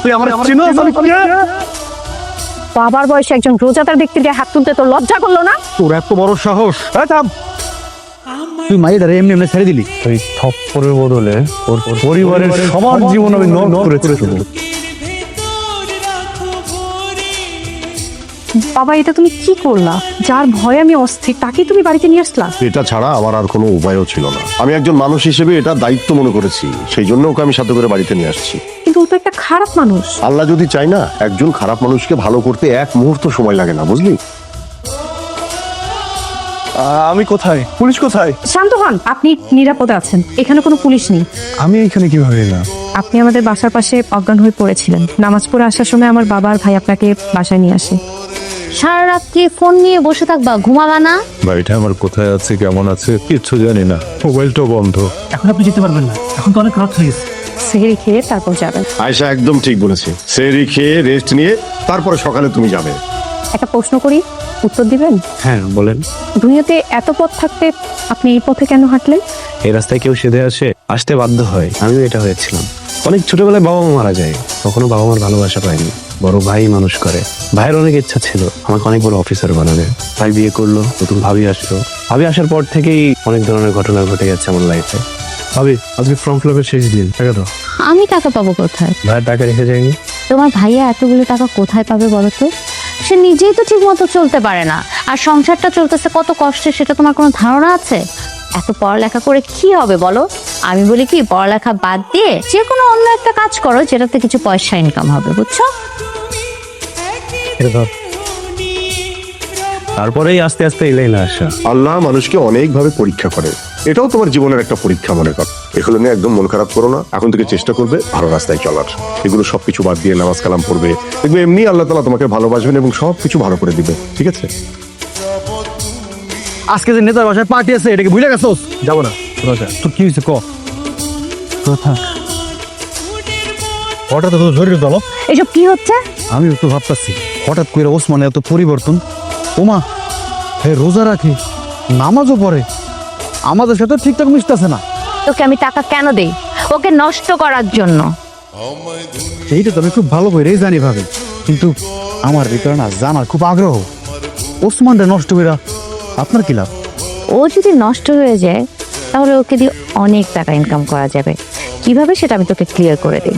তুই আমার চিনোস আমি কে? বাবার বয়সে একজন রোজাদার ব্যক্তির গায়ে হাত তুলতে তোর লজ্জা করলো না? তোর এত বড় সাহস! এই থাম! তুই মাইয়াটারে এমনি এমনি ছেড়ে দিলি? তুই থপ্পড়ের বদলে ওর পরিবারের সবার জীবন আমি নষ্ট করেছিস। বাবা, এটা তুমি কি করলা? যার ভয়ে আমি অস্থির তাকে তুমি বাড়িতে নিয়ে আসলা? এটা ছাড়া আমার আর কোনো উপায়ও ছিল না। আমি একজন মানুষ হিসেবে এটা দায়িত্ব মনে করেছি, সেই জন্য ওকে আমি সাথে করে বাড়িতে নিয়ে আসছি। কিন্তু ও তো একটা খারাপ মানুষ। আল্লাহ যদি চায় না, একজন খারাপ মানুষকে ভালো করতে এক মুহূর্ত সময় লাগে না, বুঝলি? আমি কোথায়? পুলিশ কোথায়? শান্ত হন, আপনি নিরাপদে আছেন, এখানে কোনো পুলিশ নেই। আমি এখানে কিভাবে এলাম? আপনি আমাদের বাসার পাশে অজ্ঞান হয়ে পড়েছিলেন। নামাজ পড়ে আসার সময় আমার বাবা আর ভাই আপনাকে বাসায় নিয়ে আসে। সারা রাত্রি ফোন নিয়ে বসে থাকবা, ঘুমাবা না? বাড়িটা আমার কোথায় আছে, কেমন আছে কিচ্ছু জানি না, মোবাইলটাও বন্ধ। এখন আপনি যেতে পারবেন না, এখন তো অনেক রাত হয়ে গেছে। সেহরি খেয়ে তারপর যাবেন। আয়শা একদম ঠিক বলেছে, সেহরি খেয়ে রেস্ট নিয়ে তারপরে সকালে তুমি যাবে। একটা প্রশ্ন করি, উত্তর দিবেন? হ্যাঁ বলেন। দুনিয়াতে এত পথ থাকতে আপনি এই পথে কেন হাঁটলেন? এই রাস্তায় কেউ সেধে আসতে বাধ্য হয়, আমিও এটা হয়েছিলাম। অনেক ছোটবেলায় বাবা মা মারা যায়, কখনো বাবা মার ভালোবাসা পাইনি। বড় ভাই মানুষ করে। ভাইয়ের অনেক ইচ্ছা ছিল আমাকে অনেক বড় অফিসার বানাবে। ভাই বিয়ে করলো, নতুন ভাবি আসলো। ভাবি আসার পর থেকেই অনেক ধরনের ঘটনা ঘটে গেছে আমার লাইফে। ভাবি আজকে ফর্ম ফিল আপের শেষ দিন, টাকা দাও। আমি টাকা পাবো কোথায়? ভাইয়ের টাকা রেখে যায়নি। তোমার ভাইয়া এতগুলো টাকা কোথায় পাবে বলো তো? সে নিজেই তো ঠিক মতো চলতে পারে না, আর সংসারটা চলতেছে কত কষ্টে, সেটা তোমার কোনো ধারণা আছে? এত পড়ালেখা করে কি হবে বলো? আমি বলি কি, পড়ালেখা বাদ দিয়ে যে কোনো অন্য একটা কাজ করো যেটাতে কিছু পয়সা ইনকাম হবে, বুঝছো? এটা ধর। তারপরেই আস্তে আস্তে এলেই না আসা। আল্লাহ মানুষকে অনেকভাবে পরীক্ষা করে, এটাও তোমার জীবনের একটা পরীক্ষা মনে কর। এগুলো নিয়ে একদম মন খারাপ করো না, এখন থেকে চেষ্টা করবে ভালো রাস্তায় চলার। এগুলো সবকিছু বাদ দিয়ে নামাজ কালাম পড়বে, দেখবে এমনি আল্লাহ তাআলা তোমাকে ভালোবাসবেন এবং সবকিছু ভালো করে দিবে, ঠিক আছে? আজকে যে নেতার বাসায় পার্টি আছে, এটাকে ভুলে গেছোস? যাবো না। তোর কি হয়েছে ক? কথা হঠাৎ তো শরীর দল। এসব কি হচ্ছে? আমি তো ভাবতাছি হঠাৎ করে ওসমানে এত পরিবর্তন। ওমা, হে রোজা রাখে, নামাজও পড়ে, আমাদের সাথে ঠিকঠাক মিশতেছে না। তোকে আমি টাকা কেন দেই? ওকে নষ্ট করার জন্য। এইটা তো আমি খুব ভালো করেই জানি ভাবে, কিন্তু আমার ভিতরে না জানার খুব আগ্রহ। ওসমানটা নষ্ট করে আপনার কি লাভ? ও যদি নষ্ট হয়ে যায় তাহলে ওকে দিয়ে অনেক টাকা ইনকাম করা যাবে। কিভাবে সেটা আমি তোকে ক্লিয়ার করে দিই।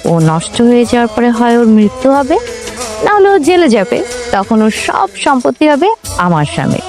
ও নষ্ট হয়ে যাওয়ার পরে হয় ওর মৃত্যু হবে, না হলে ও জেলে যাবে, তখন ওর সব সম্পত্তি হবে আমার স্বামীর।